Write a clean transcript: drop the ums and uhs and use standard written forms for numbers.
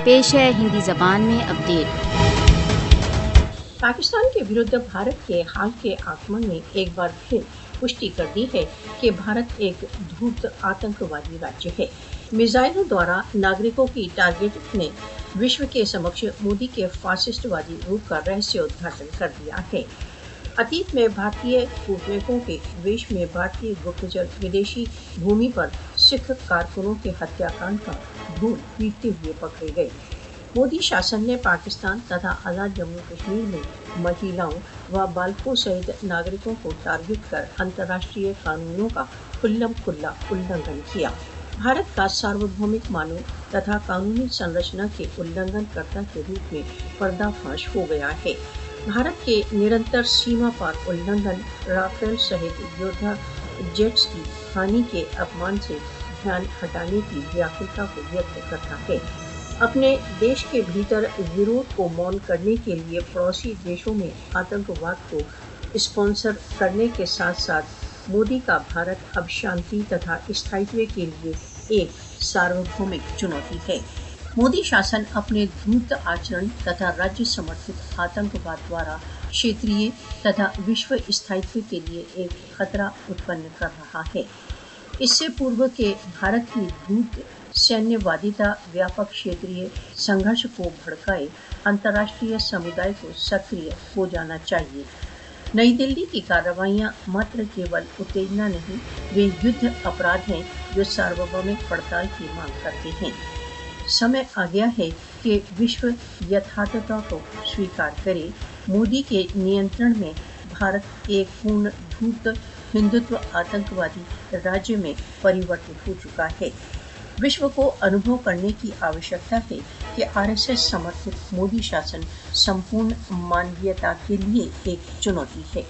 पेश है हिंदी जबान में अपडेट। पाकिस्तान के विरुद्ध भारत के हाल के आक्रमण ने एक बार फिर पुष्टि कर दी है कि भारत एक धूर्त आतंकवादी राज्य है। मिसाइलों द्वारा नागरिकों की टारगेट ने विश्व के समक्ष मोदी के फासिस्टवादी रूप का रहस्य उद्घाटन कर दिया है। अतीत में भारतीय कूटनीतिकों के वेश में भारतीय गुप्तचर विदेशी भूमि पर सिख कारकुनों के हत्याकांड का भूत पीटते हुए पकड़े गए। मोदी शासन ने पाकिस्तान तथा आज़ाद जम्मू कश्मीर में महिलाओं व बालकों सहित नागरिकों को टारगेट कर अंतर्राष्ट्रीय कानूनों का खुल्लम खुल्ला उल्लंघन किया। भारत का सार्वभौमिक मानव तथा कानूनी संरचना के उल्लंघनकर्ता के रूप में पर्दाफाश हो गया है। भारत के निरंतर सीमा पार उल्लंघन, राफेल सहित योद्धा जेट्स की हानि के अपमान से ध्यान हटाने की व्याकुलता को व्यक्त करता है। अपने देश के भीतर विरोध को मौन करने के लिए पड़ोसी देशों में आतंकवाद को स्पॉन्सर करने के साथ साथ मोदी का भारत अब शांति तथा स्थायित्व के लिए एक सार्वभौमिक चुनौती है। मोदी शासन अपने धूर्त आचरण तथा राज्य समर्थित आतंकवाद द्वारा क्षेत्रीय तथा विश्व स्थायित्व के लिए एक खतरा उत्पन्न कर रहा है। इससे पूर्व के भारत की धूर्त सैन्यवादिता व्यापक क्षेत्रीय संघर्ष को भड़काए अंतर्राष्ट्रीय समुदाय को सक्रिय हो जाना चाहिए। नई दिल्ली की कार्रवाइयां मात्र केवल उत्तेजना नहीं, वे युद्ध अपराध हैं जो सार्वभौमिक पड़ताल की मांग करते हैं। समय आ गया है कि विश्व यथार्थता को स्वीकार करे। मोदी के नियंत्रण में भारत एक पूर्ण धूर्त हिंदुत्व आतंकवादी राज्य में परिवर्तित हो चुका है। विश्व को अनुभव करने की आवश्यकता है कि आरएसएस समर्थित मोदी शासन संपूर्ण मानवीयता के लिए एक चुनौती है।